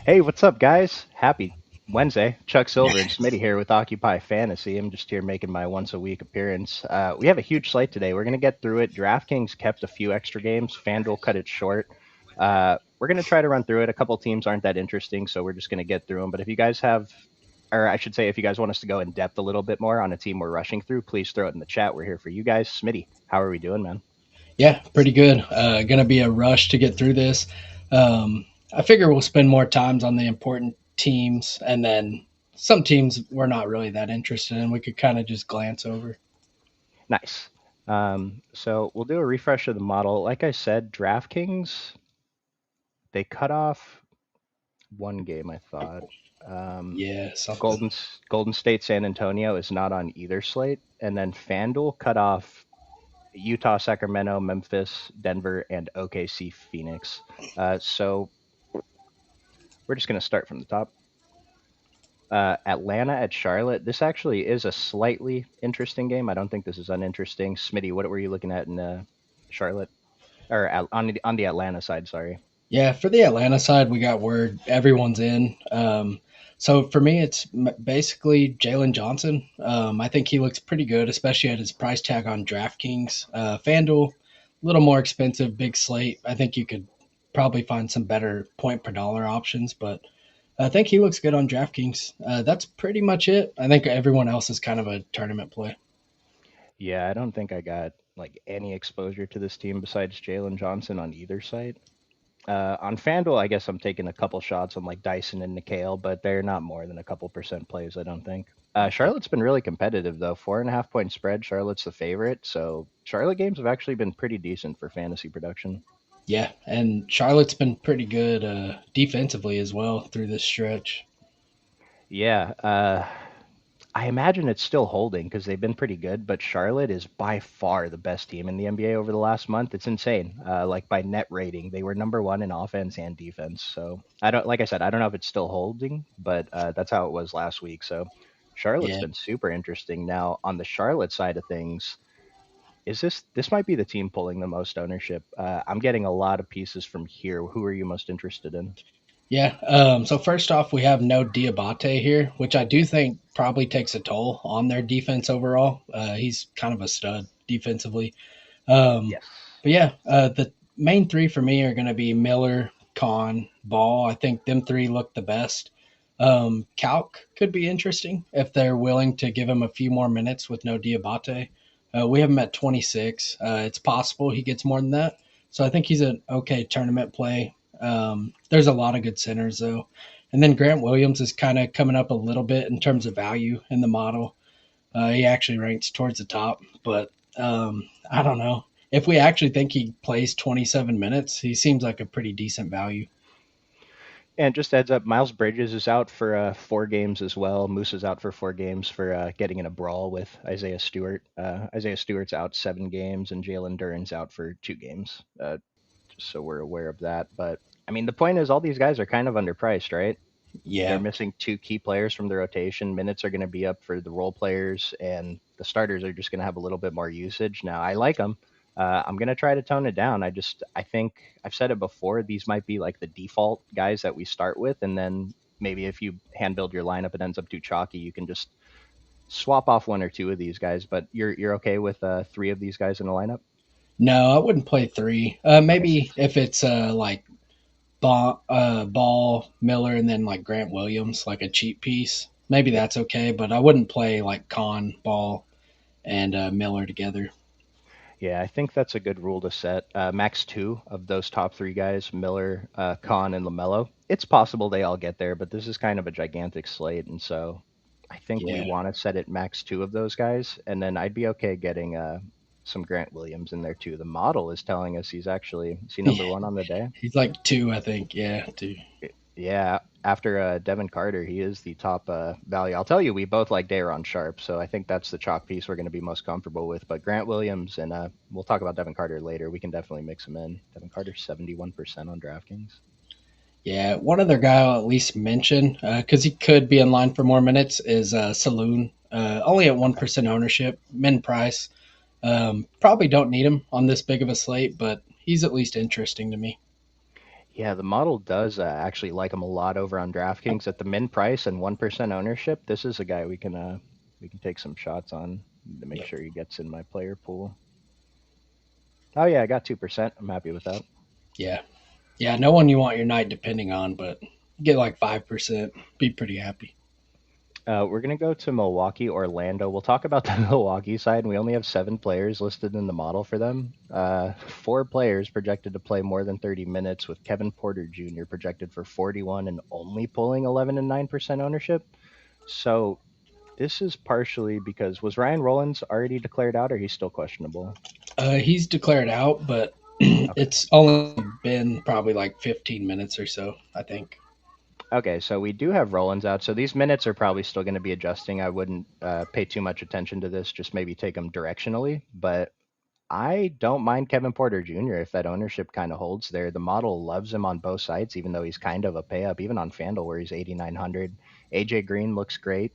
Hey, what's up, guys? Happy Wednesday. Chuck Silver and Smitty here with Occupy Fantasy. I'm just here making my once a week appearance. We have a huge slate today. We're going to get through it. DraftKings kept a few extra games, FanDuel cut it short. We're going to try to run through it. A couple teams aren't that interesting, so we're just going to get through them. But if you guys have, or I should say, if you guys want us to go in depth a little bit more on a team we're rushing through, please throw it in the chat. We're here for you guys. Smitty, how are we doing, man? Yeah, pretty good. Going to be a rush to get through this. I figure we'll spend more times on the important teams, and then some teams we're not really that interested in. We could kind of just glance over. Nice. So we'll do a refresh of the model. Like I said, DraftKings, they cut off one game, I thought. Um, Yeah, something. Golden Golden State San Antonio is not on either slate, and then FanDuel cut off Utah, Sacramento, Memphis, Denver, and OKC Phoenix. So we're just going to start from the top. Atlanta at Charlotte. This actually is a slightly interesting game. I don't think this is uninteresting. Smitty, what were you looking at in Charlotte or on the Atlanta side? Sorry. Yeah, for the Atlanta side, we got word everyone's in. So for me, it's basically Jalen Johnson. I think he looks pretty good, especially at his price tag on DraftKings. FanDuel, a little more expensive, big slate. I think you could probably find some better point per dollar options, but I think he looks good on DraftKings. That's pretty much it. I think everyone else is kind of a tournament play. Yeah, I don't think I got like any exposure to this team besides Jalen Johnson on either side. On FanDuel, I guess I'm taking a couple shots on like Dyson and Nikhil, but they're not more than a couple percent plays, I don't think. Charlotte's been really competitive though. 4.5 point spread. Charlotte's the favorite, so Charlotte games have actually been pretty decent for fantasy production. Yeah, and Charlotte's been pretty good defensively as well through this stretch. Yeah, I imagine it's still holding because they've been pretty good, but Charlotte is by far the best team in the NBA over the last month. It's insane. Like by net rating, they were number one in offense and defense. So I don't, like I said, I don't know if it's still holding, but that's how it was last week. So Charlotte's Yeah, been super interesting. Now on the Charlotte side of things, this might be the team pulling the most ownership? I'm getting a lot of pieces from here. Who are you most interested in? yeah. So first off, we have no Diabate here, which I do think probably takes a toll on their defense overall. He's kind of a stud defensively. Um, Yes. but yeah, the main three for me are going to be Miller, Kahn, Ball. I think them three look the best. Calc could be interesting if they're willing to give him a few more minutes with no Diabate. We have him at 26. It's possible he gets more than that. So I think he's an okay tournament play. There's a lot of good centers though. And then Grant Williams is kind of coming up a little bit in terms of value in the model. He actually ranks towards the top, but I don't know. If we actually think he plays 27 minutes, he seems like a pretty decent value. And just heads up, Miles Bridges is out for 4 games as well. Moose is out for 4 games for getting in a brawl with Isaiah Stewart. Isaiah Stewart's out 7 games, and Jalen Duren's out for 2 games. Just so we're aware of that. But I mean, the point is, all these guys are kind of underpriced, right? They're Yeah, missing 2 key players from the rotation. Minutes are going to be up for the role players, and the starters are just going to have a little bit more usage. Now, I like them. I'm going to try to tone it down. I think I've said it before. These might be like the default guys that we start with, and then maybe if you hand build your lineup, it ends up too chalky. You can just swap off 1 or 2 of these guys. But you're okay with 3 of these guys in a lineup? no, I wouldn't play three. Okay. Maybe if it's like Ball, Miller, and then like Grant Williams, like a cheap piece. Maybe Yeah. that's okay, but I wouldn't play like Con, Ball, and Miller together. Yeah, I think that's a good rule to set. Max 2 of those top 3 guys, Miller, Kahn, and LaMelo. It's possible they all get there, but this is kind of a gigantic slate, and so I think we Yeah, want to set it max 2 of those guys, and then I'd be okay getting some Grant Williams in there too. The model is telling us is he number one on the day? he's like two, I think. Yeah, two. Yeah, after Devin Carter, he is the top value. I'll tell you, we both like Dayron Sharp, so I think that's the chalk piece we're going to be most comfortable with. But Grant Williams, and we'll talk about Devin Carter later. We can definitely mix him in. Devin Carter, 71% on DraftKings. Yeah, one other guy I'll at least mention because he could be in line for more minutes is Saloon. Only at 1% ownership, min price. Probably don't need him on this big of a slate, but he's at least interesting to me. Yeah, the model does actually like him a lot over on DraftKings at the min price and 1% ownership. This is a guy we can take some shots on to make Yep. sure he gets in my player pool. Oh yeah, I got 2%. I'm happy with that. Yeah. Yeah. No one you want your night depending on, but get like 5%. Be pretty happy. We're gonna go to Milwaukee, Orlando. We'll talk about the Milwaukee side, and we only have 7 players listed in the model for them. 4 players projected to play more than 30 minutes, with Kevin Porter Jr. projected for 41 and only pulling 11 and 9% ownership. So this is partially because was Ryan Rollins already declared out, or he's still questionable? He's declared out, but Okay. it's only been probably like 15 minutes or so, I think. Okay, so we do have Rollins out, so these minutes are probably still going to be adjusting. I wouldn't pay too much attention to this, just maybe take them directionally. But I don't mind Kevin Porter Jr. if that ownership kind of holds there. The model loves him on both sides, even though he's kind of a pay up, even on FanDuel where he's 8,900. AJ Green looks great.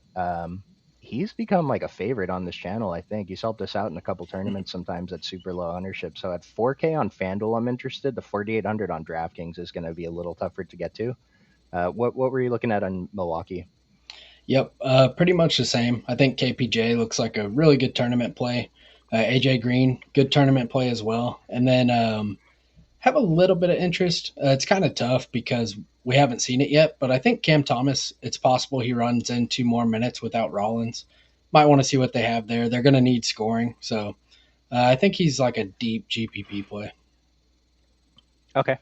He's become like a favorite on this channel, I think. He's helped us out in a couple tournaments sometimes at super low ownership. So at 4K on FanDuel, I'm interested. The 4,800 on DraftKings is going to be a little tougher to get to. What were you looking at on Milwaukee? Yep, pretty much the same. I think KPJ looks like a really good tournament play. AJ Green, good tournament play as well. And then have a little bit of interest. It's kind of tough because we haven't seen it yet, but I think Cam Thomas, it's possible he runs in 2 more minutes without Rollins. Might want to see what they have there. They're going to need scoring. So I think he's like a deep GPP play. Okay,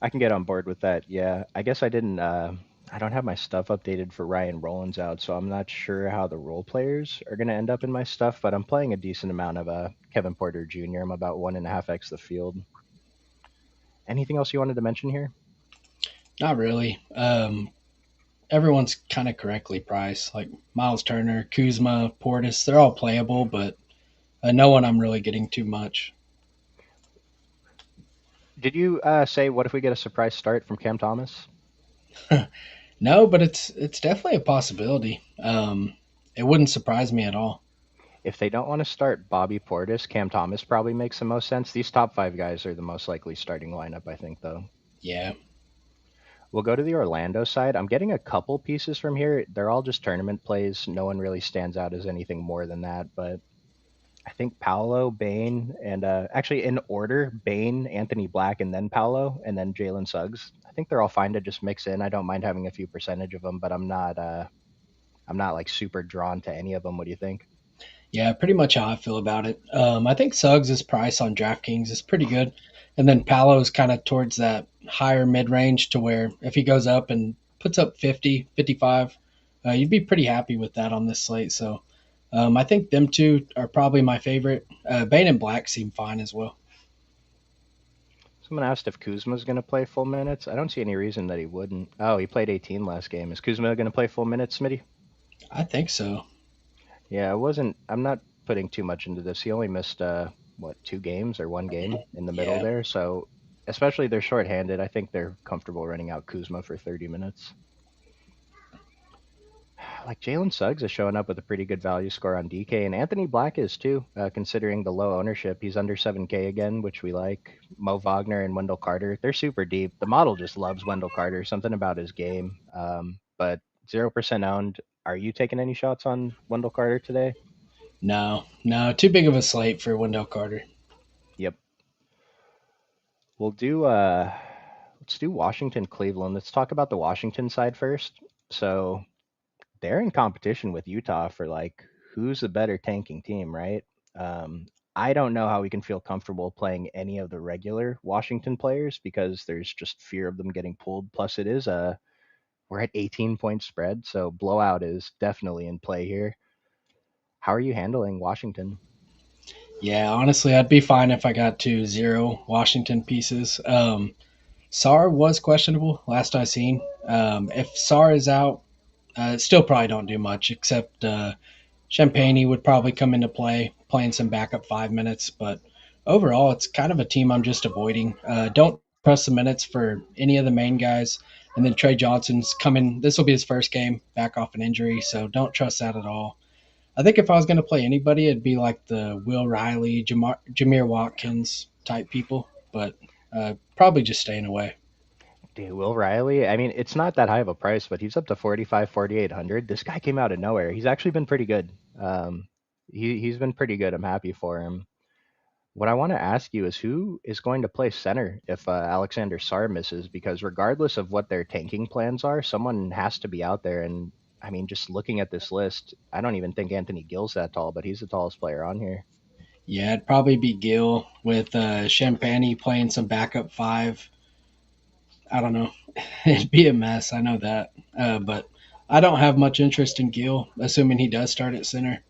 I can get on board with that. Yeah, I guess I didn't. I don't have my stuff updated for Ryan Rollins out, so I'm not sure how the role players are going to end up in my stuff. But I'm playing a decent amount of Kevin Porter Jr. I'm about 1.5x the field. Anything else you wanted to mention here? Not really. Everyone's kind of correctly priced. Like Miles Turner, Kuzma, Portis, they're all playable, but no one I'm really getting too much. Did you say what if we get a surprise start from Cam Thomas? No, but it's definitely a possibility. It wouldn't surprise me at all. If they don't want to start Bobby Portis, Cam Thomas probably makes the most sense. These top 5 guys are the most likely starting lineup, I think, though. Yeah, We'll go to the Orlando side. I'm getting a couple pieces from here. They're all just tournament plays. No one really stands out as anything more than that. But I think Paolo, Bain, and actually in order, Bain, Anthony Black, and then Paolo, and then Jalen Suggs. I think they're all fine to just mix in. I don't mind having a few percentage of them, but I'm not like super drawn to any of them. What do you think? yeah, pretty much how I feel about it. I think Suggs' price on DraftKings is pretty good, and then Palo's kind of towards that higher mid range to where if he goes up and puts up 50, 55, you'd be pretty happy with that on this slate. So I think them two are probably my favorite. Bain and Black seem fine as well. Someone asked if Kuzma's going to play full minutes. I don't see any reason that he wouldn't. Oh, he played 18 last game. Is Kuzma going to play full minutes, Smitty? I think so. Yeah, I wasn't. I'm not putting too much into this. He only missed what 2 games or 1 game in the middle Yeah. there. So especially they're shorthanded. I think they're comfortable running out Kuzma for 30 minutes. Like Jalen Suggs is showing up with a pretty good value score on DK, and Anthony Black is too, considering the low ownership. He's under 7K again, which we like. Mo Wagner and Wendell Carter, they're super deep. The model just loves Wendell Carter, something about his game. But 0% owned. Are you taking any shots on Wendell Carter today? No, no, too big of a slate for Wendell Carter. Yep. We'll do let's do Washington Cleveland. Let's talk about the Washington side first. So they're in competition with Utah for like who's the better tanking team, right? I don't know how we can feel comfortable playing any of the regular Washington players because there's just fear of them getting pulled. Plus, it is a we're at 18-point spread, so blowout is definitely in play here. How are you handling Washington? Yeah, honestly, I'd be fine if I got to zero Washington pieces. Sar was questionable last I seen. If Sar is out, still probably don't do much except Champagne would probably come into play, playing some backup 5 minutes. But overall, it's kind of a team I'm just avoiding. Don't press the minutes for any of the main guys. And then Trey Johnson's coming. This will be his first game back off an injury, so don't trust that at all. I think if I was going to play anybody, it'd be like the Will Riley, Jameer Watkins type people, but probably just staying away. Dude, Will Riley, I mean, it's not that high of a price, but he's up to 45, 4,800. This guy came out of nowhere. He's actually been pretty good. He's been pretty good. I'm happy for him. What I want to ask you is who is going to play center if Alexander Sarr misses? Because regardless of what their tanking plans are, someone has to be out there. And I mean, just looking at this list, I don't even think Anthony Gill's that tall, but he's the tallest player on here. Yeah, it'd probably be Gill with Champagne playing some backup five. I don't know. It'd be a mess. I know that. But I don't have much interest in Gill, assuming he does start at center.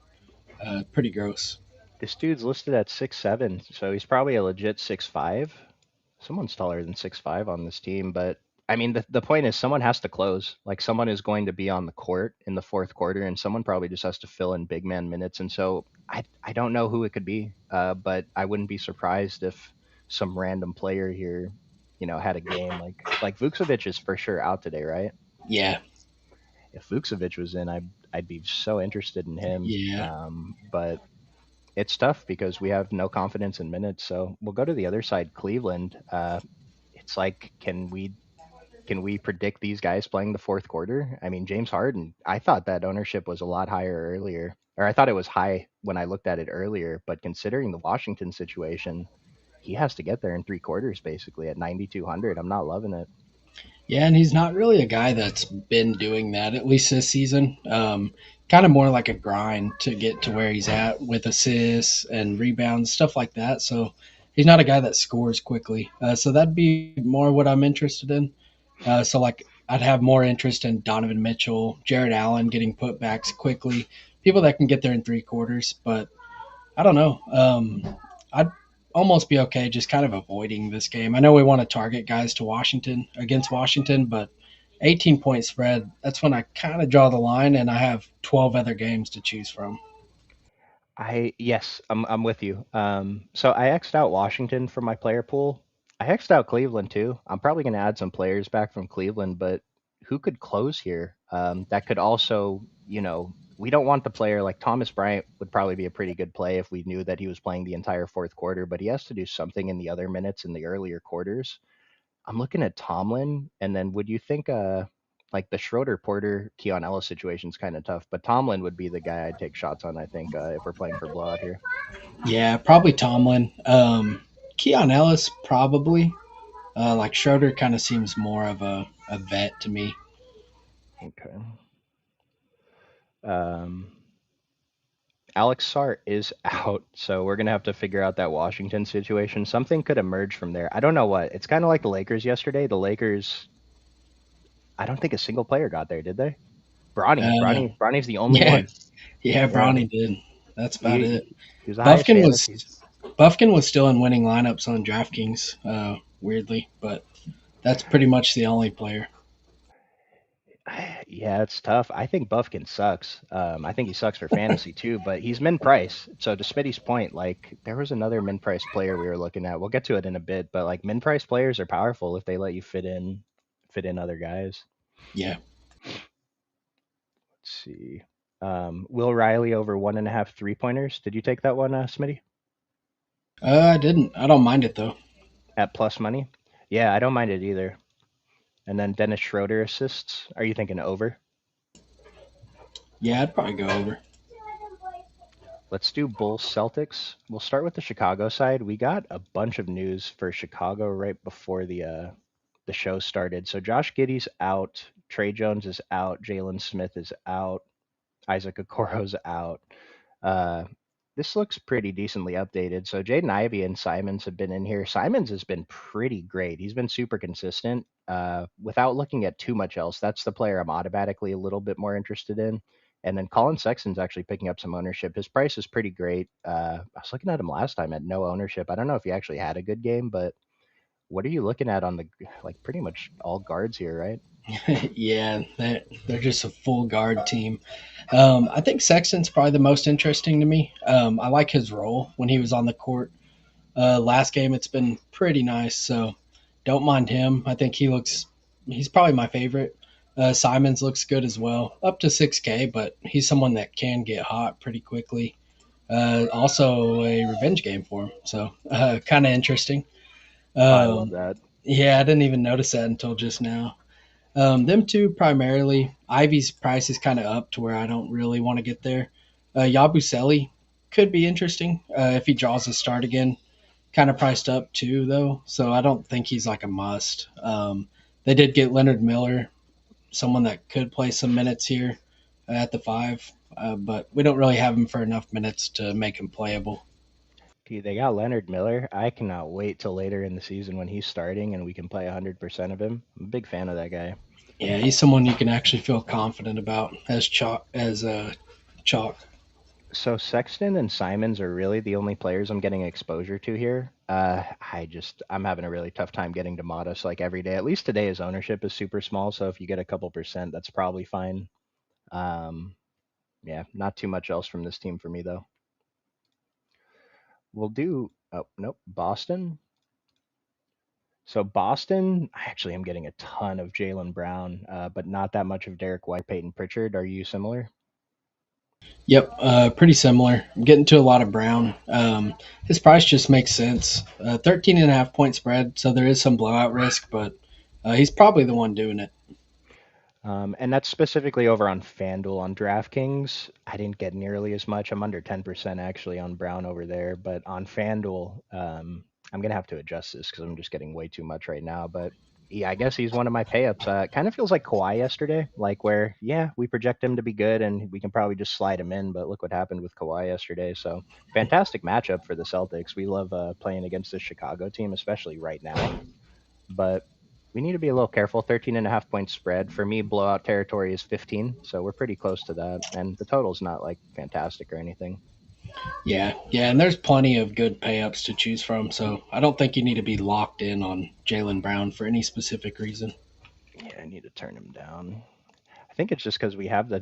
Pretty gross. This dude's listed at 6'7", so he's probably a legit 6'5". Someone's taller than 6'5" on this team, but I mean, the point is someone has to close. Like someone is going to be on the court in the fourth quarter, and someone probably just has to fill in big man minutes. And so I don't know who it could be, but I wouldn't be surprised if some random player here, had a game like Vucevic is for sure out today, right? Yeah, If Vucevic was in, I'd be so interested in him. yeah, But it's tough because we have no confidence in minutes. So we'll go to the other side, Cleveland. It's like, can we predict these guys playing the fourth quarter? I mean, James Harden, I thought that ownership was a lot higher earlier, or I thought it was high when I looked at it earlier. But considering the Washington situation, he has to get there in three quarters basically at 9,200. I'm not loving it. yeah. And he's not really a guy that's been doing that, at least this season. Kind of more like a grind to get to where he's at with assists and rebounds, stuff like that. So he's not a guy that scores quickly. So that'd be more what I'm interested in. So like I'd have more interest in Donovan Mitchell, Jared Allen getting putbacks quickly, people that can get there in three quarters. But I don't know. I'd almost be okay just kind of avoiding this game. I know we want to target guys to Washington against Washington, but 18-point spread, that's when I kind of draw the line and I have 12 other games to choose from. Yes, I'm with you. So I X'd out Washington from my player pool. I X'd out Cleveland too. I'm probably going to add some players back from Cleveland, but who could close here? That could also, we don't want the player like Thomas Bryant would probably be a pretty good play if we knew that he was playing the entire fourth quarter, but he has to do something in the other minutes in the earlier quarters. I'm looking at Tomlin, and then would you think like the Schroeder Porter Keon Ellis situation is kind of tough, but Tomlin would be the guy I'd take shots on. I think if we're playing for blowout here. Yeah, probably Tomlin. Keon Ellis, probably. Like Schroeder kind of seems more of a vet to me. Okay. Um, Alex Sart is out, so we're gonna have to figure out that Washington situation. Something could emerge from there. I don't know what. It's kind of like the Lakers yesterday. The Lakers, I don't think a single player got there, did they? Uh, Bronny's the only yeah, one. yeah, Yeah, Bronny did. That's about he it. he was the highest Buffkin was fantasy. Buffkin was still in winning lineups on DraftKings, weirdly, but that's pretty much the only player. Yeah, it's tough. I think Buffkin sucks. I think he sucks for fantasy too, but he's min price. So to Smitty's point, like there was another min price player we were looking at. We'll get to it in a bit, but like min price players are powerful if they let you fit in other guys. Yeah, Let's see. Will Riley over 1.5 3-pointers. Did you take that one, Smitty? I didn't. I don't mind it though. At plus money? Yeah, I don't mind it either. And then Dennis Schroeder assists. Are you thinking over? Yeah, I'd probably go over. Let's do Bulls Celtics. We'll start with the Chicago side. We got a bunch of news for Chicago right before the show started. So Josh Giddey's out, Trey Jones is out, Jalen Smith is out, Isaac Okoro's out. Uh, this looks pretty decently updated. So Jaden Ivey and Simons have been in here. Simons has been pretty great. He's been super consistent. Without looking at too much else, that's the player I'm automatically a little bit more interested in. And then Colin Sexton's actually picking up some ownership. His price is pretty great. I was looking at him last time at no ownership. I don't know if he actually had a good game, but what are you looking at on the like pretty much all guards here, right? Yeah, they're just a full guard team. I think Sexton's probably the most interesting to me. I like his role when he was on the court. Last game, it's been pretty nice, so don't mind him. I think he's probably my favorite. Simons looks good as well, up to 6K, but he's someone that can get hot pretty quickly. Also, a revenge game for him, so kind of interesting. I love Um, that. Yeah, I didn't even notice that until just now. Them two primarily. Ivy's price is kind of up to where I don't really want to get there. Yabusele could be interesting if he draws a start again. Kind of priced up too, though, so I don't think he's like a must. They did get Leonard Miller, someone that could play some minutes here at the five, but we don't really have him for enough minutes to make him playable. Dude, they got Leonard Miller. I cannot wait till later in the season when he's starting and we can play 100% of him. I'm a big fan of that guy. Yeah, he's someone you can actually feel confident about as chalk. So Sexton and Simons are really the only players I'm getting exposure to here. I'm having a really tough time getting to Modest like every day. At least today his ownership is super small, so if you get a couple percent, that's probably fine. Um, yeah, not too much else from this team for me though. We'll do. Oh nope, Boston. So Boston, I actually am getting a ton of Jalen Brown, but not that much of Derek White, Peyton Pritchard. Are you similar? Yep, pretty similar. I'm getting to a lot of Brown. His price just makes sense. 13.5 point spread, so there is some blowout risk, but he's probably the one doing it. And that's specifically over on FanDuel. On DraftKings, I didn't get nearly as much. I'm under 10% actually on Brown over there, but on FanDuel, I'm gonna have to adjust this because I'm just getting way too much right now. But yeah, I guess he's one of my payups. It kind of feels like Kawhi yesterday, like where yeah, we project him to be good and we can probably just slide him in. But look what happened with Kawhi yesterday. So fantastic matchup for the Celtics. We love playing against this Chicago team, especially right now, but we need to be a little careful. 13.5 point spread. For me, blowout territory is 15, so we're pretty close to that. And the total's not like fantastic or anything. Yeah, yeah, and there's plenty of good payups to choose from, so I don't think you need to be locked in on Jalen Brown for any specific reason. Yeah, I need to turn him down. I think it's just because we have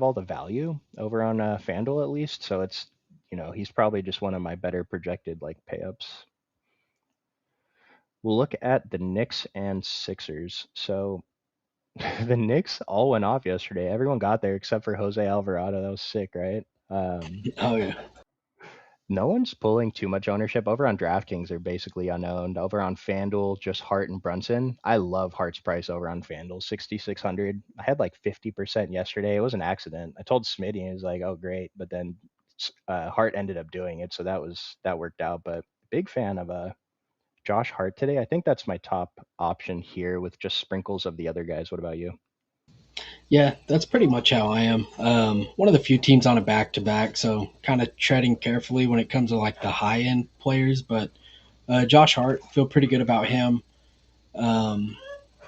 all the value over on FanDuel at least, so it's he's probably just one of my better projected like payups. We'll look at the Knicks and Sixers. So the Knicks all went off yesterday. Everyone got there except for Jose Alvarado. That was sick, right? Oh yeah, No one's pulling too much ownership. Over on DraftKings, they're basically unowned. Over on FanDuel, just Hart and Brunson. I love Hart's price over on FanDuel, 6,600. I had like 50% yesterday. It was an accident. I told Smitty, and he was like, "Oh, great," but then Hart ended up doing it, so that worked out. But big fan of Josh Hart today. I think that's my top option here with just sprinkles of the other guys. What about you? yeah, that's pretty much how I am. One of the few teams on a back to back, so kind of treading carefully when it comes to like the high end players. But Josh Hart, feel pretty good about him. Um,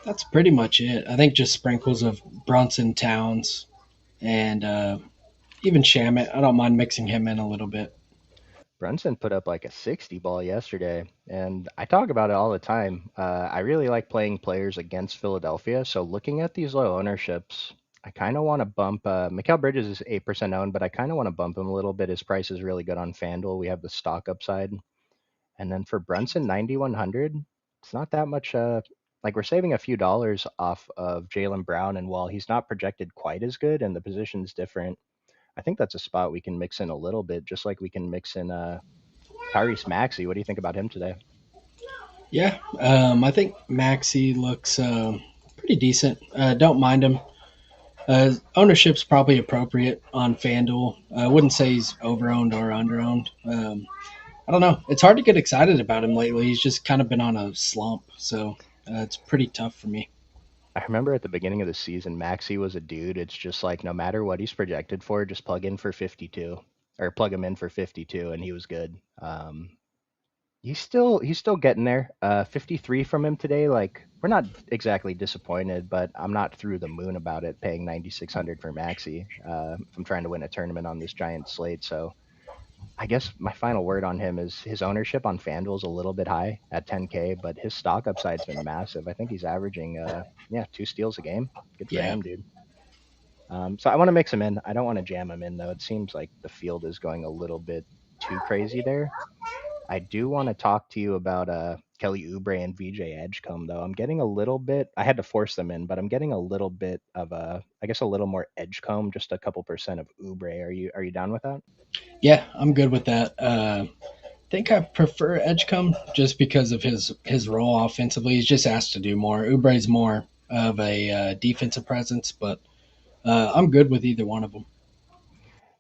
that's pretty much it. I think just sprinkles of Brunson, Towns, and even Shamit. I don't mind mixing him in a little bit. Brunson put up like a 60 ball yesterday, and I talk about it all the time. I really like playing players against Philadelphia, so looking at these low ownerships, I kind of want to bump. Mikal Bridges is 8% owned, but I kind of want to bump him a little bit. His price is really good on FanDuel. We have the stock upside. And then for Brunson, 9,100, it's not that much. Like we're saving a few dollars off of Jalen Brown, and while he's not projected quite as good and the position's different, I think that's a spot we can mix in a little bit, just like we can mix in Tyrese Maxey. What do you think about him today? Yeah, I think Maxi looks pretty decent. Don't mind him. Ownership's probably appropriate on FanDuel. I wouldn't say he's overowned or underowned. I don't know. It's hard to get excited about him lately. He's just kind of been on a slump, so it's pretty tough for me. I remember at the beginning of the season, Maxey was a dude. It's just like no matter what he's projected for, just plug in for 52 or plug him in for 52, and he was good. He's still getting there. 53 from him today. Like we're not exactly disappointed, but I'm not through the moon about it. Paying 9,600 for Maxi if I'm trying to win a tournament on this giant slate. So I guess my final word on him is his ownership on FanDuel is a little bit high at 10K, but his stock upside's been massive. I think he's averaging yeah 2 steals a game. Good for Yeah, him, dude. So I want to mix him in. I don't want to jam him in though. It seems like the field is going a little bit too crazy there. I do want to talk to you about Kelly Oubre and VJ Edgecombe though. I'm getting a little bit. I had to force them in, but I'm getting a little bit of I guess a little more Edgecombe, just a couple percent of Oubre. Are you down with that? yeah, I'm good with that. think I prefer Edgecombe just because of his role offensively. He's just asked to do more. Oubre's more of a defensive presence, but I'm good with either one of them.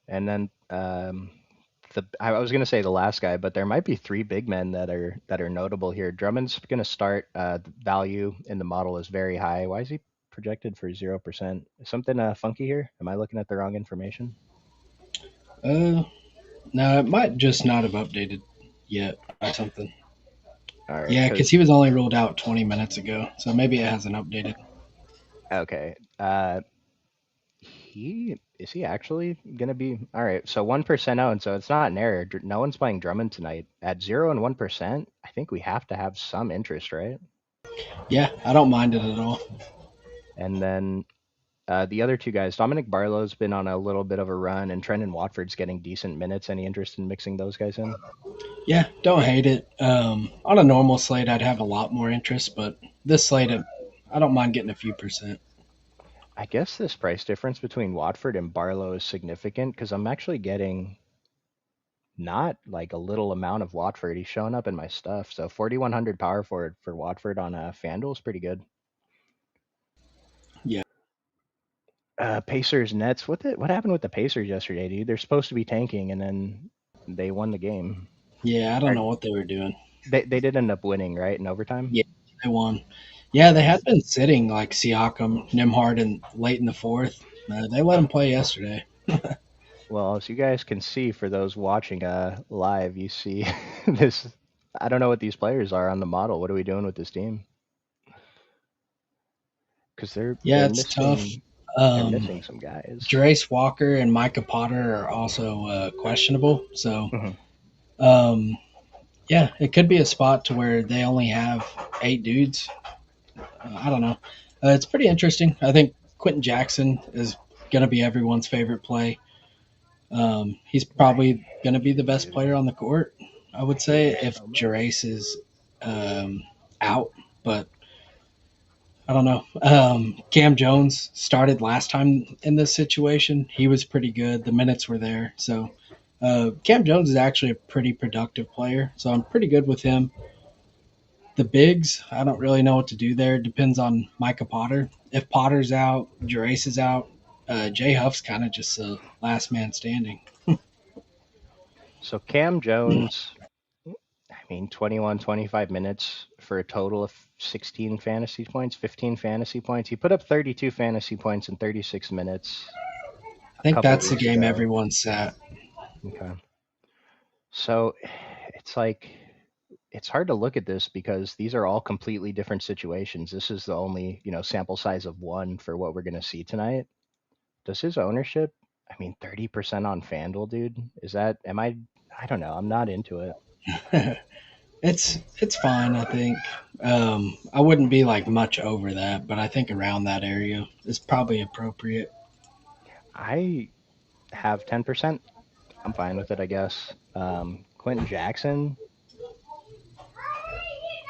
And then I was gonna say the last guy, but there might be three big men that are notable here. Drummond's gonna start. The value in the model is very high. Why is he projected for 0%? Something funky here? Am I looking at the wrong information? Uh, no, it might just not have updated yet or something. All right, Yeah, because because he was only ruled out 20 minutes ago, so maybe it hasn't updated. okay, he actually gonna be all right? So 1% owned, so it's not an error. No one's playing Drummond tonight at 0 and 1%. I think we have to have some interest, right? Yeah, I don't mind it at all. And then the other two guys, Dominic Barlow's been on a little bit of a run, and Trendon Watford's getting decent minutes. Any interest in mixing those guys in? Yeah, don't hate it. On a normal slate, I'd have a lot more interest, but this slate, I don't mind getting a few percent. I guess this price difference between Watford and Barlow is significant because I'm actually getting not like a little amount of Watford. He's showing up in my stuff. So 4,100 power forward for Watford on FanDuel is pretty good. Yeah, Pacers Nets. What happened with the Pacers yesterday, dude? They're supposed to be tanking, and then they won the game. yeah, I don't Or know what they were doing. they did end up winning, right, in overtime. Yeah, they won. Yeah, they had been sitting like Siakam, Nimhard, and late in the fourth. They let them play yesterday. Well, as you guys can see, for those watching live, you see this. I don't know what these players are on the model. What are we doing with this team? Because they're Yeah, they're it's tough. missing they're Um, missing some guys. Jerace Walker and Micah Potter are also questionable. So, Mhm. um, yeah, it could be a spot to where they only have 8 dudes. I don't know. It's pretty interesting. I think Quentin Jackson is going to be everyone's favorite play. He's I probably going to be the best player do. on the court, I would Hate say, him if so much. Jerace is out. But I don't know. Cam Jones started last time in this situation. He was pretty good. The minutes were there. So Cam Jones is actually a pretty productive player. So I'm pretty good with him. The bigs, I don't really know what to do there. Depends on Micah Potter. If Potter's out, Jerace is out. Jay Huff's kind of just a last man standing. So Cam Jones, I mean, 21, 25 minutes for a total of 16 fantasy points, 15 fantasy points. He put up 32 fantasy points in 36 minutes I a think couple that's the weeks game ago. everyone sat. Okay. So it's like it's hard to look at this because these are all completely different situations. This is the only, sample size of one for what we're going to see tonight. Does his ownership, I mean, 30% on FanDuel, dude? I don't know. I'm not into it. It's fine. I think I wouldn't be like much over that, but I think around that area is probably appropriate. I have 10%. I'm fine with it, I guess. Quentin Jackson,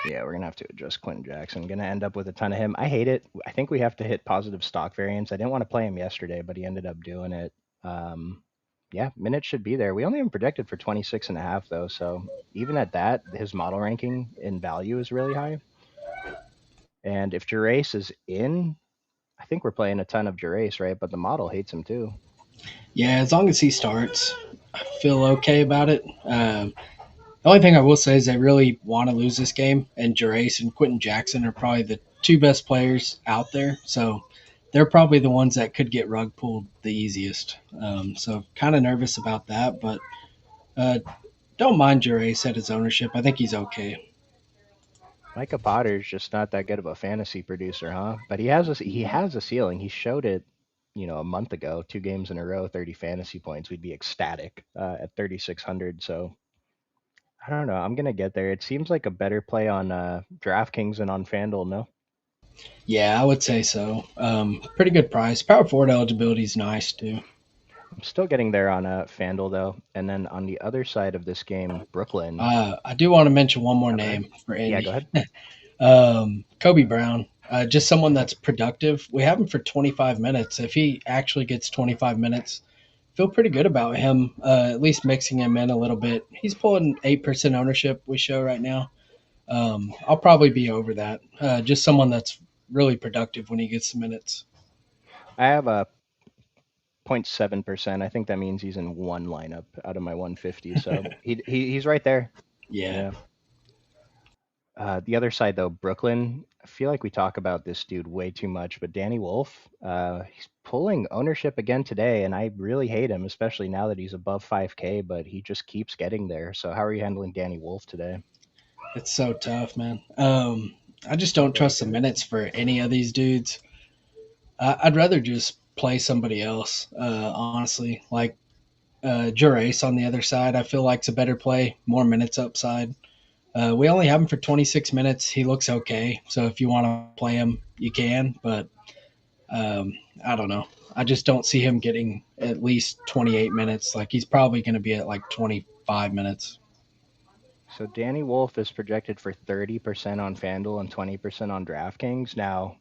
yeah, we're gonna have to adjust Quentin Jackson. Gonna end up with a ton of him. I hate it. I think we have to hit positive stock variance. I didn't want to play him yesterday, but he ended up doing it. Yeah, minutes should be there. We only have him projected for 26 and a half though, so even at that, his model ranking in value is really high. And if Jerace is in, I think we're playing a ton of Jerace, right? But the model hates him too. Yeah, as long as he starts, I feel okay about it. The only thing I will say is they really want to lose this game, and Jerace and Quentin Jackson are probably the two best players out there. So they're probably the ones that could get rug pulled the easiest. So kind of nervous about that, but uh, don't mind Jerace at his ownership. I think he's okay. Micah Potter's just not that good of a fantasy producer, huh? But he has a ceiling. He showed it, a month ago, 2 games in a row, 30 fantasy points. We'd be ecstatic at 3,600. So I don't know. I'm gonna get there. It seems like a better play on DraftKings and on FanDuel. No, Yeah, I would say so. Pretty good price. Power forward eligibility is nice too. I'm still getting there on FanDuel though. And then on the other side of this game, Brooklyn. I do want to mention one more Yeah, go ahead. name for Yeah, go Indy. ahead. Kobe Brown. Just someone Mhm. that's productive. We have him for 25 minutes. If he actually gets 25 minutes, feel pretty good about him. At least mixing him in a little bit. He's pulling 8% ownership we show right now. I'll probably be over that. Just someone that's really productive when he gets the minutes. I have a 0.7%. I think that means he's in one lineup out of my 150. So he's right there. Yeah, Yeah. The other side, though, Brooklyn. I feel like we talk about this dude way too much, but Danny Wolf, he's pulling ownership again today, and I really hate him, especially now that he's above 5K, but he just keeps getting there. So how are you handling Danny Wolf today? it's so tough, man. I just don't trust the minutes for any of these dudes. I'd rather just play somebody else, honestly. Like Jurace on the other side, I feel like's a better play, more minutes upside. We only have him for 26 minutes. He looks okay. So if you want to play him, you can. But um, I don't know. I just don't see him getting at least 28 minutes. Like he's probably going to be at like 25 minutes. So Danny Wolf is projected for 30% on FanDuel and 20% on DraftKings. Now,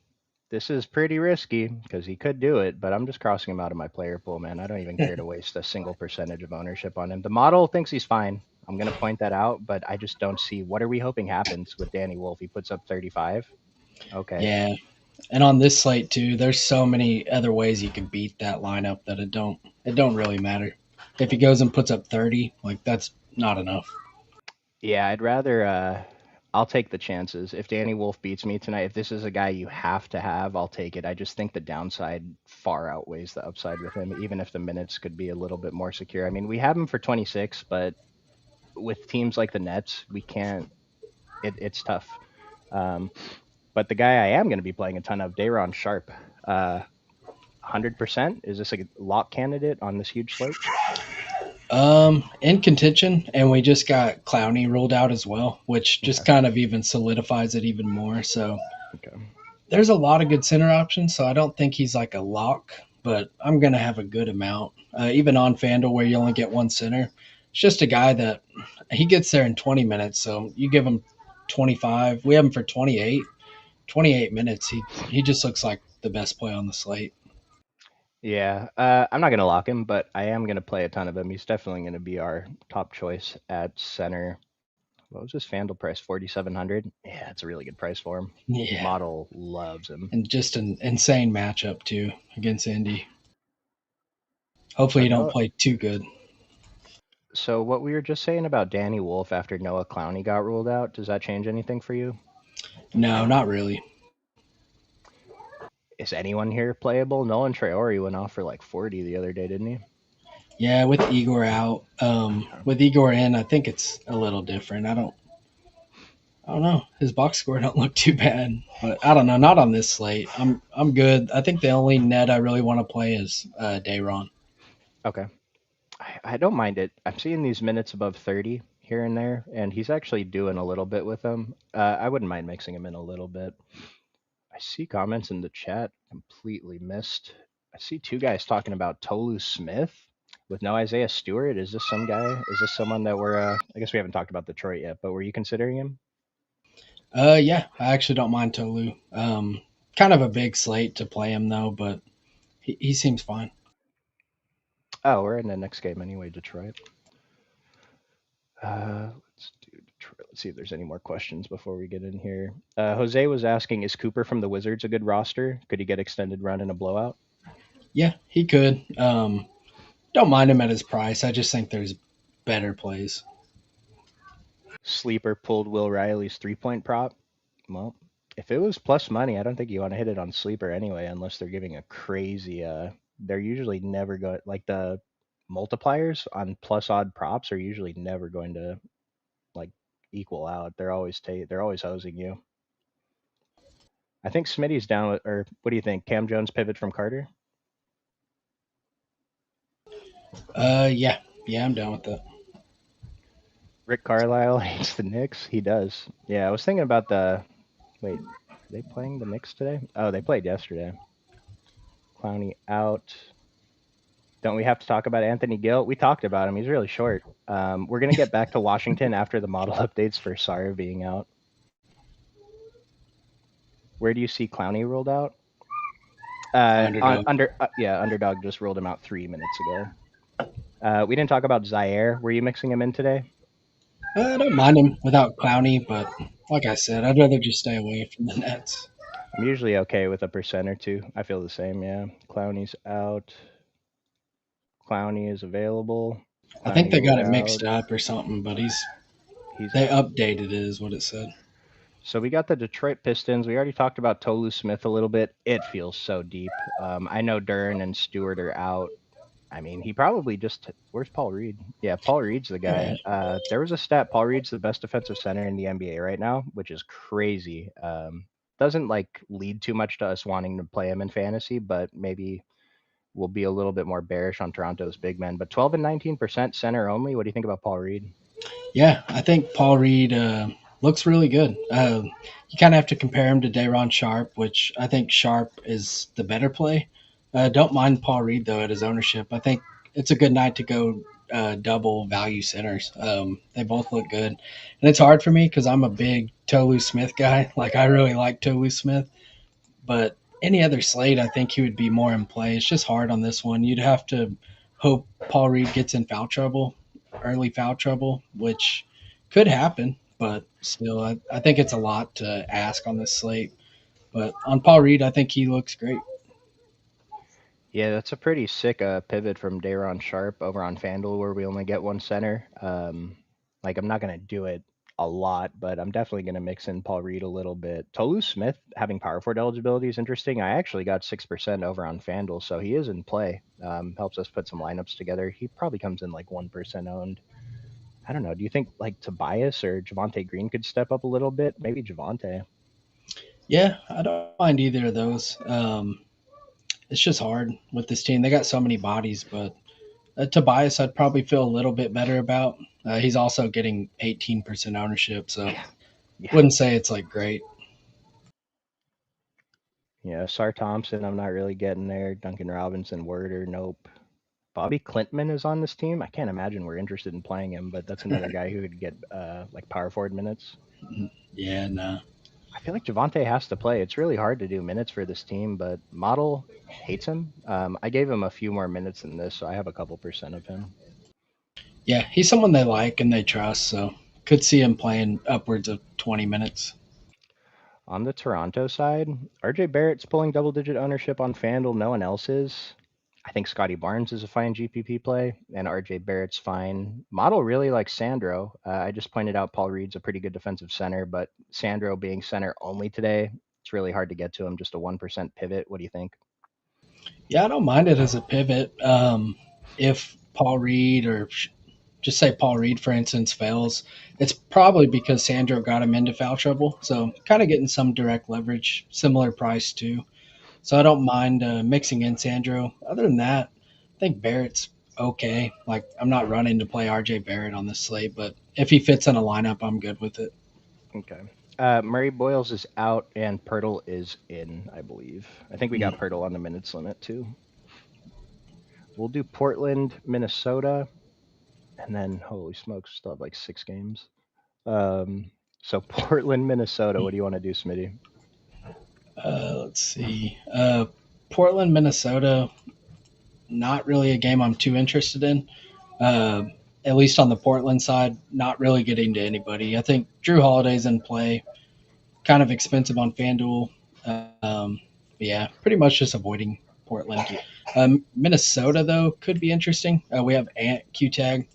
this is pretty risky because he could do it, but I'm just crossing him out of my player pool, man. I don't even care to waste a single percentage of ownership on him. The model thinks he's fine. I'm going to point that out, but I just don't see what are we hoping happens with Danny Wolf. He puts up 35. Okay. Yeah. And on this slate too, there's so many other ways you can beat that lineup that it don't really matter. If he goes and puts up 30, like that's not enough. Yeah, I'd rather I'll take the chances. If Danny Wolf beats me tonight, if this is a guy you have to have, I'll take it. I just think the downside far outweighs the upside with him, even if the minutes could be a little bit more secure. I mean, we have him for 26, but with teams like the Nets, we can't. It's tough. Um, but the guy I am going to be playing a ton of, Dayron Sharp, 100%. Is this a lock candidate on this huge slate? In contention, and we just got Clowney ruled out as well, which just Okay. kind of even solidifies it even more. So Okay. there's a lot of good center options. So I don't think he's like a lock, but I'm gonna have a good amount. Even on FanDuel, where you only get one center, it's just a guy that he gets there in 20 minutes. So you give him 25. We have him for 28. 28 minutes. He just looks like the best play on the slate. Yeah, I'm not gonna lock him, but I am gonna play a ton of him. He's definitely gonna be our top choice at center. What was his Fanduel price? 4,700. Yeah, it's a really good price for him. Yeah, Model loves him. and just an insane matchup too against Indy. So Hopefully, you don't no, play too good. so what we were just saying about Danny Wolf after Noah Clowney got ruled out, does that change anything for you? No, not really. Is anyone here playable? Nolan Traore went off for like 40 the other day, didn't he? Yeah, with Igor out, with Igor in, I think it's a little different. I don't know. His box score don't look too bad, but I don't know. Not on this slate. I'm good. I think the only net I really want to play is Dayron. Okay. I don't mind it. I'm seeing these minutes above 30 here and there, and he's actually doing a little bit with them. I wouldn't mind mixing him in a little bit. I see comments in the chat completely missed. I see two guys talking about Tolu Smith with no Isaiah Stewart. Is this some guy? Is this someone that we're? I guess we haven't talked about Detroit yet, but were you considering him? Yeah, I actually don't mind Tolu. Kind of a big slate to play him though, but he seems fine. Oh, we're in the next game anyway, Detroit. Let's do Detroit. Let's see if there's any more questions before we get in here. Jose was asking, is Cooper from the Wizards a good roster? Could he get extended run in a blowout? Yeah, he could. Don't mind him at his price. I just think there's better plays. Sleeper pulled Will Riley's 3-point prop. Well, if it was plus money, I don't think you want to hit it on sleeper anyway, unless they're giving a crazy. They're usually never going like the multipliers on plus odd props are usually never going to like equal out. They're always hosing you. I think Smitty's down with, or what do you think? Cam Jones pivot from Carter. Yeah, yeah, I'm down with that. Rick Carlisle hates the Knicks. He does. Yeah, I was thinking about the. Wait, are they playing the Knicks today? Oh, they played yesterday. Clowney out. Don't we have to talk about Anthony Gill? We talked about him. He's really short. We're going to get back to Washington after the model updates for Sarr being out. Where do you see Clowney ruled out? Underdog. Yeah, underdog just ruled him out 3 minutes ago. We didn't talk about Zaire. Were you mixing him in today? I don't mind him without Clowney, but like I said, I'd rather just stay away from the Nets. I'm usually okay with a percent or two. I feel the same, yeah. Clowney's out. Clowney is available. I think Clowney they got ruled it out. mixed up or something, but He's they out. updated it, is what it said. So we got the Detroit Pistons. We already talked about Tolu Smith a little bit. It feels so deep. I know Dern and Stewart are out. I mean, he probably just. Where's Paul Reed? Yeah, Paul Reed's the guy. Right. There was a stat. Paul Reed's the best defensive center in the NBA right now, which is crazy. Doesn't like lead too much to us wanting to play him in fantasy, but maybe we'll be a little bit more bearish on Toronto's big men. But 12 and 19% center only. What do you think about Paul Reed? Yeah, I think Paul Reed looks really good. You kind of have to compare him to Dayron Sharp, which I think Sharp is the better play. Don't mind Paul Reed though at his ownership. I think it's a good night to go double value centers. They both look good, and it's hard for me because I'm a big Tolu Smith guy. Like I really like Tolu Smith, but any other slate, I think he would be more in play. It's just hard on this one. You'd have to hope Paul Reed gets in foul trouble, early foul trouble, which could happen, but still, I think it's a lot to ask on this slate. But on Paul Reed, I think he looks great. Yeah, that's a pretty sick pivot from Dayron Sharp over on FanDuel, where we only get one center. Like I'm not gonna do it a lot, but I'm definitely gonna mix in Paul Reed a little bit. Tolu Smith having power forward eligibility is interesting. I actually got 6% over on FanDuel, so he is in play. Helps us put some lineups together. He probably comes in like 1% owned. I don't know. Do you think like Tobias or Javante Green could step up a little bit? Maybe Javante. Yeah, I don't mind either of those. It's just hard with this team. They got so many bodies, but Tobias, I'd probably feel a little bit better about. He's also getting 18% ownership, so Yeah, yeah, wouldn't say it's like great. yeah. Sar Thompson, I'm not really getting there. Duncan Robinson, Werder, nope. Bobby Clintman is on this team. I can't imagine we're interested in playing him, but that's another guy who would get like power forward minutes. Yeah, no. I feel like Javante has to play. It's really hard to do minutes for this team, but Model hates him. I gave him a few more minutes than this, so I have a couple percent of him. Yeah, he's someone they like and they trust, so could see him playing upwards of 20 minutes. On the Toronto side, RJ Barrett's pulling double digit ownership on FanDuel. No one else is. I think Scotty Barnes is a fine GPP play, and RJ Barrett's fine. Model really likes Sandro. I just pointed out Paul Reed's a pretty good defensive center, but Sandro being center only today, it's really hard to get to him. Just a 1% pivot. What do you think? Yeah, I don't mind it as a pivot. If Paul Reed or just say Paul Reed, for instance, fails, it's probably because Sandro got him into foul trouble. So kind of getting some direct leverage, similar price too. So I don't mind mixing in Sandro. Other than that, I think Barrett's okay. Like I'm not running to play RJ Barrett on this slate, but if he fits in a lineup, I'm good with it. Okay. Murray Boyles is out and Pirtle is in, I believe. I think we got Mm. Pirtle on the minutes limit too. We'll do Portland, Minnesota, and then holy smokes, still have like 6 games. So Portland, Minnesota. What do you want to do, Smitty? Let's see. Portland, Minnesota. Not really a game I'm too interested in. Uh, at least on the Portland side, not really getting to anybody. I think Drew Holiday's in play, kind of expensive on FanDuel. Yeah, pretty much just avoiding Portland. Minnesota though could be interesting. We have Ant Q tag,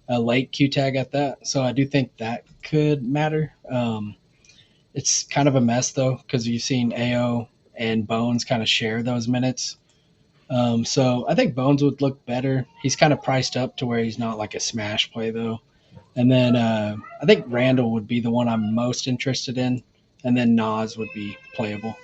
a late Q tag at that, so I do think that could matter. It's kind of a mess though because you've seen AO and Bones kind of share those minutes. So I think Bones would look better. He's kind of priced up to where he's not like a smash play though. And then I think Randall would be the one I'm most interested in, and then Nas would be playable.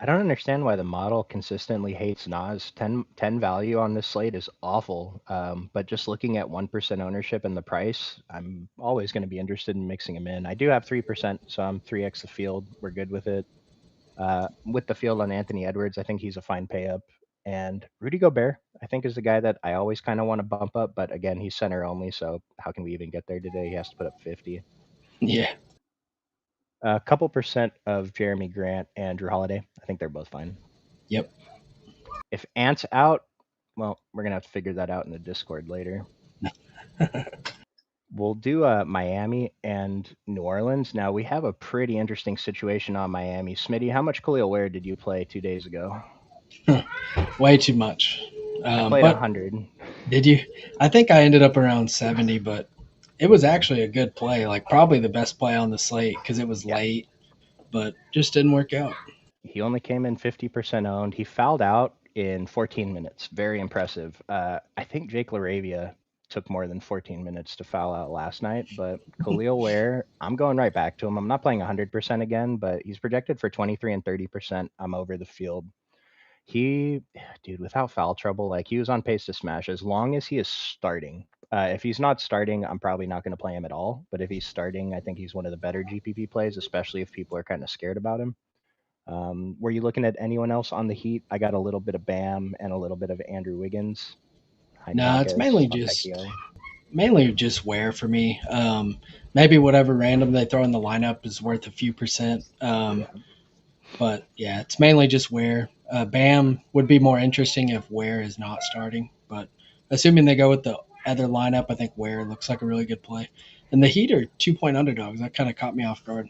I don't understand why the model consistently hates Nas. 10 value on this slate is awful. But just looking at 1% ownership and the price, I'm always going to be interested in mixing him in. I do have 3%, so I'm 3x the field. We're good with it. With the field on Anthony Edwards, I think he's a fine pay up. And Rudy Gobert, I think, is the guy that I always kind of want to bump up. But again, he's center only, so how can we even get there today? He has to put up 50. Yeah. A couple percent of Jeremy Grant and Drew Holiday. I think they're both fine. Yep. If Ant's out, Well, we're gonna have to figure that out in the Discord later. We'll do Miami and New Orleans. Now we have a pretty interesting situation on Miami. Smitty, how much Khalil Ware did you play 2 days ago? Way too much. I played But 100. did you? I think I ended up around 70, but it was actually a good play. Like probably the best play on the slate because it was Yeah, late, but just didn't work out. he only came in 50% owned. He fouled out in 14 minutes. Very impressive. I think Jake LaRavia took more than 14 minutes to foul out last night, but Khalil Ware, I'm going right back to him. I'm not playing 100% again, but he's projected for 23 and 30%. I'm over the field. He, dude, without foul trouble, like he was on pace to smash as long as he is starting. If he's not starting, I'm probably not going to play him at all. But if he's starting, I think he's one of the better GPP plays, especially if people are kind of scared about him. Were you looking at anyone else on the Heat? I got a little bit of Bam and a little bit of Andrew Wiggins, No, it's Heinakis, Fontecchio. mainly just wear for me. Maybe whatever random they throw in the lineup is worth a few percent. Yeah, But yeah, it's mainly just where. Bam would be more interesting if Ware is not starting. But assuming they go with the other lineup, I think Ware looks like a really good play. And the Heat are 2 point underdogs. That kind of caught me off guard.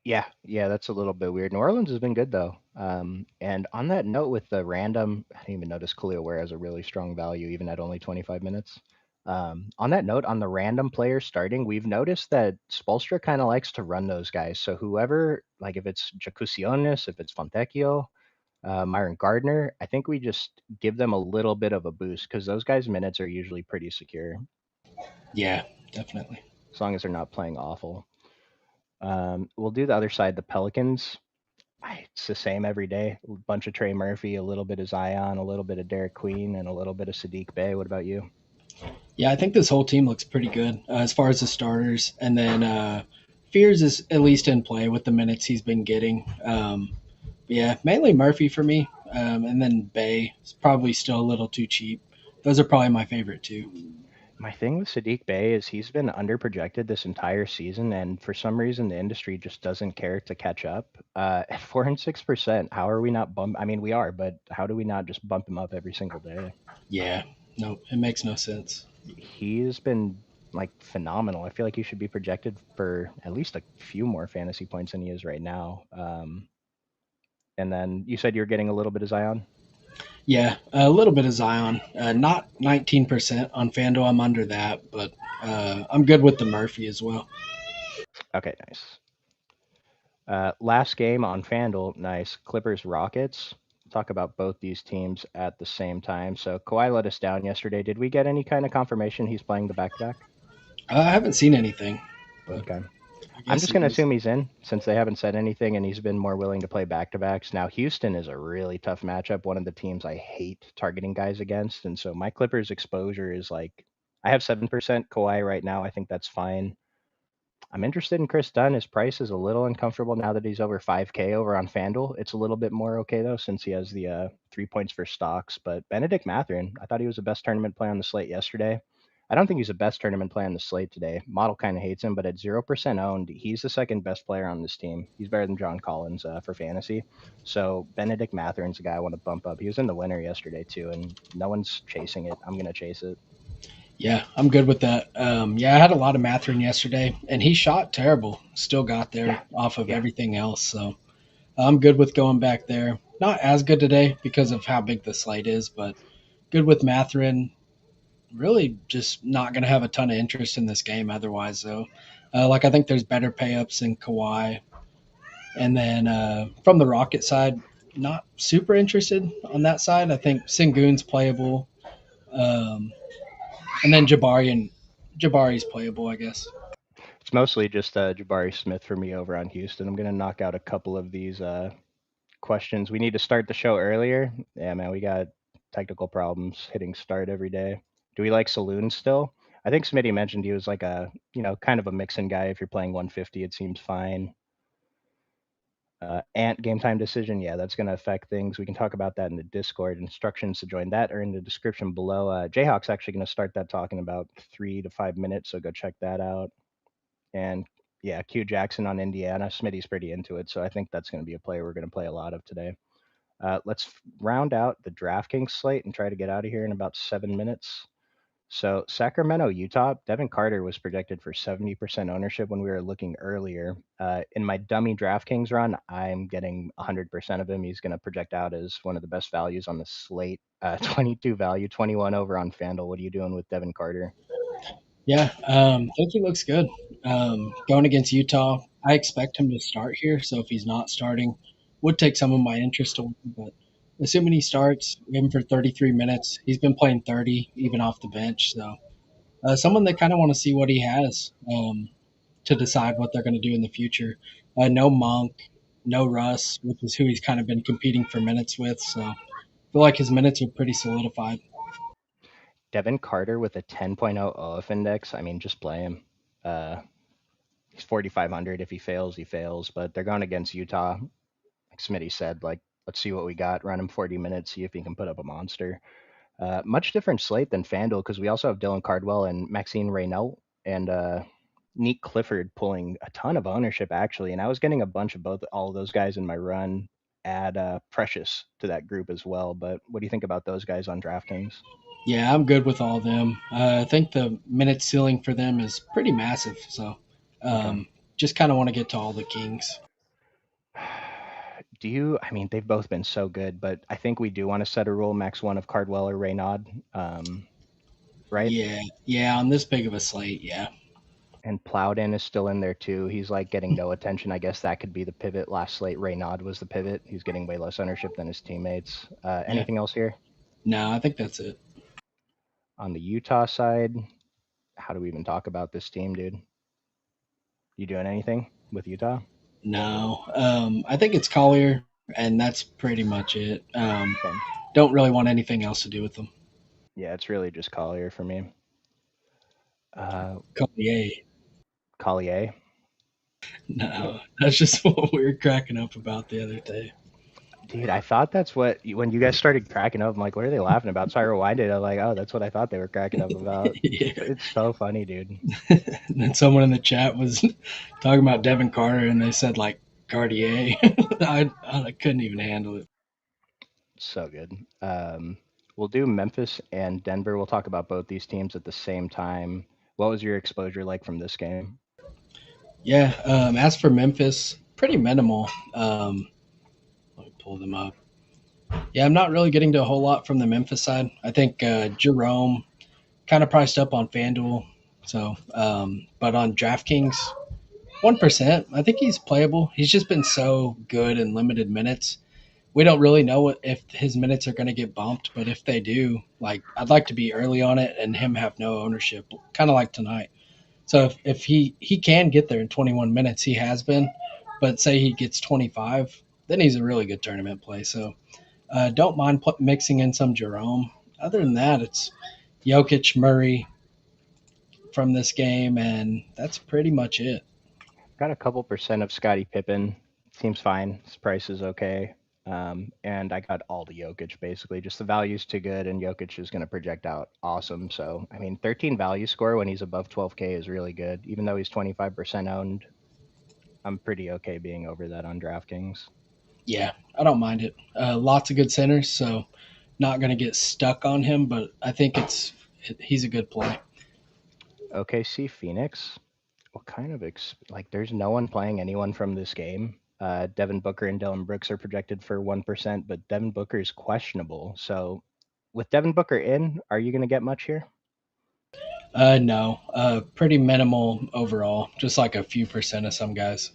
yeah, that's a little bit weird. New Orleans has been good though. And on that note, with the random, I didn't even notice Khalil Ware has a really strong value, even at only 25 minutes. On that note, on the random players starting, we've noticed that Spolstra kind of likes to run those guys. So whoever, like if it's Jacusionis, if it's Fontecchio, Myron Gardner, I think we just give them a little bit of a boost because those guys' minutes are usually pretty secure Yeah, definitely. as long as they're not playing awful. We'll do the other side, the Pelicans. It's the same every day. A bunch of Trey Murphy, a little bit of Zion, a little bit of Derek Queen, and a little bit of Sadiq Bey. What about you? Yeah, I think this whole team looks pretty good as far as the starters. And then Fears is at least in play with the minutes he's been getting. Yeah, mainly Murphy for me. And then Bay is probably still a little too cheap. Those are probably my favorite two. My thing with Sadiq Bey is he's been underprojected this entire season, and for some reason the industry just doesn't care to catch up. At 4 and 6%, how are we not bump? I mean, we are, but how do we not just bump him up every single day? Yeah, no, it makes no sense. He's been like phenomenal. I feel like he should be projected for at least a few more fantasy points than he is right now. And then you said you're getting a little bit of Zion. Yeah, a little bit of Zion. Not 19% on FanDuel. I'm under that, but I'm good with the Murphy as well. Okay, nice. Last game on FanDuel, nice. Clippers Rockets. Talk about both these teams at the same time. So Kawhi let us down yesterday. Did we get any kind of confirmation he's playing the back to back? I haven't seen anything, but Okay. I I'm guess just he going to is. assume he's in since they haven't said anything and he's been more willing to play back to backs. Now, Houston is a really tough matchup, one of the teams I hate targeting guys against. And so my Clippers exposure is like, I have 7% Kawhi right now. I think that's fine. I'm interested in Chris Dunn. His price is a little uncomfortable now that he's over 5K over on FanDuel. It's a little bit more okay though, since he has the 3 points for stocks. But Benedict Mathurin, I thought he was the best tournament play on the slate yesterday. I don't think he's the best tournament play on the slate today. Model kind of hates him, but at 0% owned, he's the second best player on this team. He's better than John Collins for fantasy. So Benedict Mathurin's a guy I want to bump up. He was in the winner yesterday too, and no one's chasing it. I'm gonna chase it. Yeah, I'm good with that. Yeah, I had a lot of Matherin yesterday, and he shot terrible. Still got there Yeah, off of yeah. everything else, so I'm good with going back there. Not as good today because of how big the slate is, but good with Matherin. Really, just not going to have a ton of interest in this game otherwise, though. Like I think there's better pay ups in Kawhi, and then from the Rocket side, not super interested on that side. I think Sengun's playable, um, and then Jabari's playable, I guess. It's mostly just Jabari Smith for me over on Houston. I'm gonna knock out a couple of these questions. We need to start the show earlier. Yeah, man, we got technical problems hitting start every day. Do we like Saloon still? I think Smitty mentioned he was like a, kind of a mixing guy. If you're playing 150, it seems fine. Ant game time decision, yeah, that's going to affect things. We can talk about that in the Discord. Instructions to join that are in the description below. Jayhawk's actually going to start that talking about 3 to 5 minutes, so go check that out. And yeah, Q Jackson on Indiana. Smitty's pretty into it, so I think that's going to be a player we're going to play a lot of today. Let's round out the DraftKings slate and try to get out of here in about 7 minutes. So Sacramento, Utah, Devin Carter was projected for 70% ownership when we were looking earlier. In my dummy DraftKings run, I'm getting 100% of him. He's going to project out as one of the best values on the slate. 22 value, 21 over on FanDuel. What are you doing with Devin Carter? Yeah, I think he looks good. Going against Utah, I expect him to start here. So if he's not starting, would take some of my interest away. But assuming he starts, we have him for 33 minutes. He's been playing 30 even off the bench. So someone that kind of want to see what he has to decide what they're going to do in the future. No Monk, no Russ, which is who he's kind of been competing for minutes with. So I feel like his minutes are pretty solidified. Devin Carter with a 10.0 OF index. I mean, just play him. Uh, he's 4,500. If he fails, he fails. But they're going against Utah. Like Smitty said, like, let's see what we got. Run him 40 minutes, see if he can put up a monster. Much different slate than FanDuel because we also have Dylan Cardwell and Maxine Raynell and Neat Clifford pulling a ton of ownership actually. And I was getting a bunch of all of those guys in my run. Add Precious to that group as well. But what do you think about those guys on DraftKings? Yeah, I'm good with all of them. I think the minute ceiling for them is pretty massive. So Okay. just kind of want to get to all the Kings. Do you? I mean, they've both been so good, but I think we do want to set a rule: max one of Cardwell or Raynaud, right? Yeah, yeah, on this big of a slate, yeah, And Plowden is still in there too. He's like getting no attention. I guess that could be the pivot. Last slate, Raynaud was the pivot. He's getting way less ownership than his teammates. yeah. Anything else here No, I think that's it. on the Utah side? How do we even talk about this team, dude? You doing anything with Utah? No, I think it's Collier, and that's pretty much it. Same. Don't really want anything else to do with them. Yeah, it's really just Collier for me. Uh, Collier. Collier. No, that's just what we were cracking up about the other day. Dude, I thought that's when you guys started cracking up. I'm like, what are they laughing about? So I rewinded. I'm like, oh, that's what I thought they were cracking up about. Yeah. It's so funny, dude. And then someone in the chat was talking about Devin Carter, and they said like Cartier. I couldn't even handle it. So good. We'll do Memphis and Denver. We'll talk about both these teams at the same time. What was your exposure like from this game? Yeah. As for Memphis, pretty minimal. Let me pull them up. Yeah, I'm not really getting to a whole lot from the Memphis side. I think Jerome kind of priced up on FanDuel. So, but on DraftKings, 1%. I think he's playable. He's just been so good in limited minutes. We don't really know if his minutes are going to get bumped, but if they do, like I'd like to be early on it and him have no ownership, kind of like tonight. So if he can get there in 21 minutes, he has been, but say he gets 25, then he's a really good tournament play. So don't mind mixing in some Jerome. Other than that, it's Jokic, Murray from this game, and that's pretty much it. Got a couple percent of Scottie Pippen. Seems fine. His price is okay. And I got all the Jokic basically. Just the value's too good, and Jokic is going to project out awesome. So, I mean, 13 value score when he's above 12K is really good. Even though he's 25% owned, I'm pretty okay being over that on DraftKings. Yeah, I don't mind it. Lots of good centers, so not going to get stuck on him, but I think he's a good play. OKC Phoenix. What kind of like? There's no one playing anyone from this game. Devin Booker and Dylan Brooks are projected for 1%, but Devin Booker is questionable. So, with Devin Booker in, are you going to get much here? No, pretty minimal overall, just like a few percent of some guys.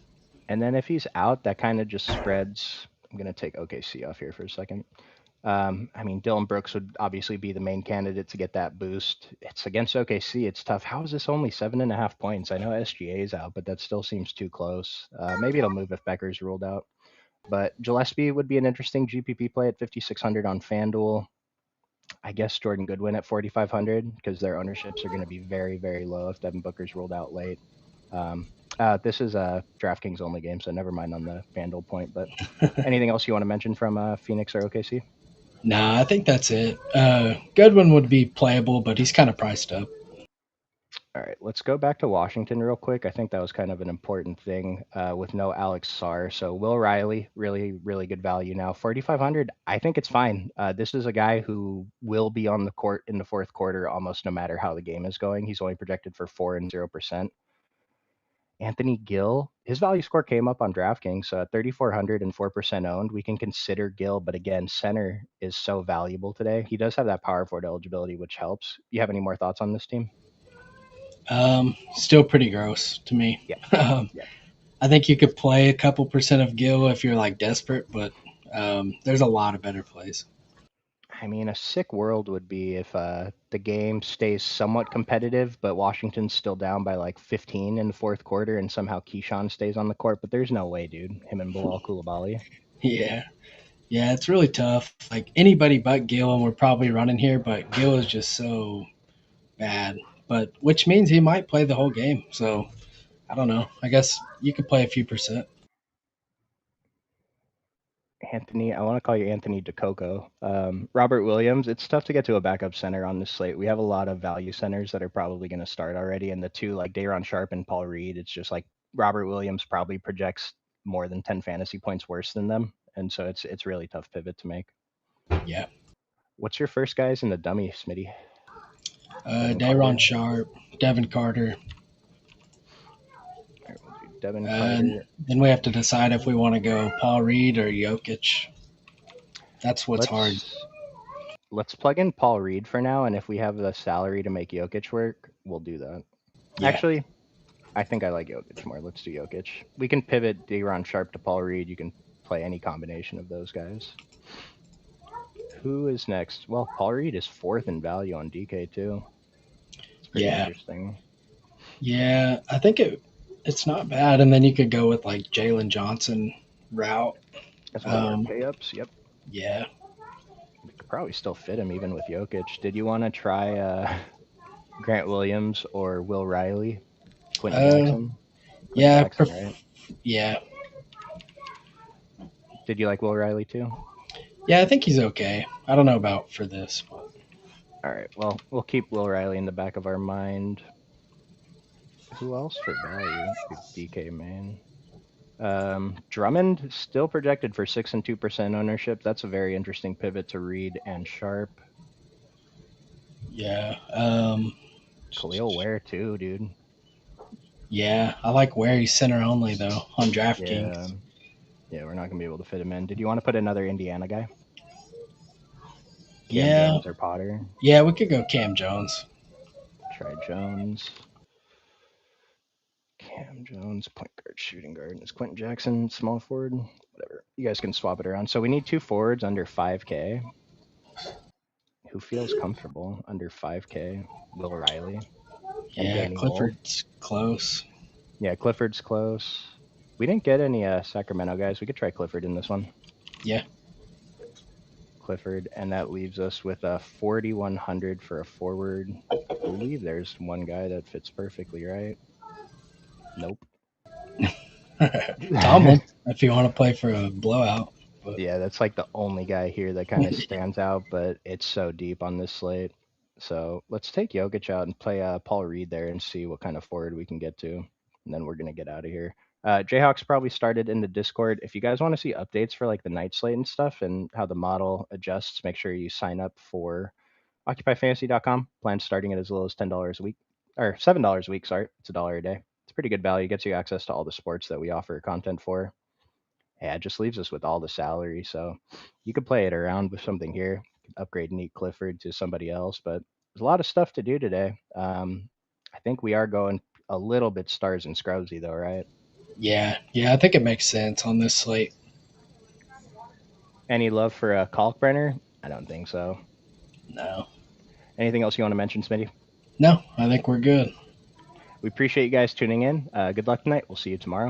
And then if he's out, that kind of just spreads. I'm going to take OKC off here for a second. I mean, Dylan Brooks would obviously be the main candidate to get that boost. It's against OKC. It's tough. How is this only 7.5 points? I know SGA is out, but that still seems too close. Maybe it'll move if Becker's ruled out. But Gillespie would be an interesting GPP play at 5,600 on FanDuel. I guess Jordan Goodwin at 4,500 because their ownerships are going to be very, very low if Devin Booker's ruled out late. This is a DraftKings only game, so never mind on the FanDuel point. But anything else you want to mention from Phoenix or OKC? Nah, I think that's it. Goodwin would be playable, but he's kind of priced up. All right, let's go back to Washington real quick. I think that was kind of an important thing with no Alex Sarr. So Will Riley, really, really good value now. 4,500, I think it's fine. This is a guy who will be on the court in the fourth quarter almost no matter how the game is going. He's only projected for 4 and 0%. Anthony Gill, his value score came up on DraftKings, so at 3,400 and 4% owned. We can consider Gill, but again, center is so valuable today. He does have that power forward eligibility, which helps. You have any more thoughts on this team? Still pretty gross to me. Yeah. Um, Yeah. I think you could play a couple percent of Gill if you're like desperate, but there's a lot of better plays. I mean, a sick world would be if the game stays somewhat competitive, but Washington's still down by like 15 in the fourth quarter, and somehow Keyshawn stays on the court. But there's no way, dude. Him and Bilal Coulibaly. Yeah. Yeah, it's really tough. Like anybody but Gill, and we're probably running here, but Gill is just so bad. But which means he might play the whole game. So I don't know. I guess you could play a few percent. Anthony, I want to call you Anthony DeCoco. Robert Williams, it's tough to get to a backup center on this slate. We have a lot of value centers that are probably going to start already, and the two like Dayron Sharp and Paul Reed, it's just like Robert Williams probably projects more than 10 fantasy points worse than them, and so it's really tough pivot to make. Yeah. What's your first guys in the dummy, Smitty? Devin Dayron Carter. Sharp, Devin Carter. All right, we'll do Devin And Carter. then we have to decide if we want to go Paul Reed or Jokic. That's what's hard. Let's plug in Paul Reed for now, and if we have the salary to make Jokic work, we'll do that. Yeah. Actually, I think I like Jokic more. Let's do Jokic. We can pivot Dayron Sharp to Paul Reed. You can play any combination of those guys. Who is next? Well, Paul Reed is fourth in value on DK too. It's pretty interesting. Yeah, I think it's not bad. And then you could go with like Jalen Johnson route. That's one of our pay-ups. Yep. Yeah. We could probably still fit him even with Jokic. Did you want to try Grant Williams or Will Riley? Quentin Jackson? Yeah. Jackson, right? Yeah. Did you like Will Riley too? Yeah, I think he's okay. I don't know about for this. But... All right. Well, we'll keep Will Riley in the back of our mind. Who else for value? DK main. Drummond still projected for 6 and 2% ownership. That's a very interesting pivot to Reed and Sharp. Yeah. Khalil Ware too, dude. Yeah, I like Ware. He's center only though on DraftKings. Yeah, we're not gonna be able to fit him in. Did you want to put another Indiana guy? Cam Jones or Potter? Yeah, we could go Cam Jones. Try Jones. Cam Jones, point guard, shooting guard. Is Quentin Jackson small forward? Whatever. You guys can swap it around. So we need two forwards under 5K. Who feels comfortable under 5K? Will Riley. Yeah, Clifford's close. Yeah, Clifford's close. We didn't get any Sacramento guys. We could try Clifford in this one. Yeah. Clifford, and that leaves us with a 4,100 for a forward. I believe there's one guy that fits perfectly, right? Nope. Tomlin, if you want to play for a blowout. But... Yeah, that's like the only guy here that kind of stands out, but it's so deep on this slate. So let's take Jokic out and play Paul Reed there and see what kind of forward we can get to. And then we're going to get out of here. Jayhawks probably started in the Discord. If you guys want to see updates for like the night slate and stuff and how the model adjusts, make sure you sign up for occupyfantasy.com. Plans starting at as little as $10 a week, or $7 a week. Sorry, it's $1 a day. It's pretty good value. Gets you access to all the sports that we offer content for. Yeah, it just leaves us with all the salary. So you could play it around with something here. Upgrade Neat Clifford to somebody else, but there's a lot of stuff to do today. I think we are going a little bit stars and scrubsy though, right? Yeah, I think it makes sense on this slate. Any love for Kalkbrenner? I don't think so. No. Anything else you want to mention, Smitty? No, I think we're good. We appreciate you guys tuning in. Good luck tonight. We'll see you tomorrow.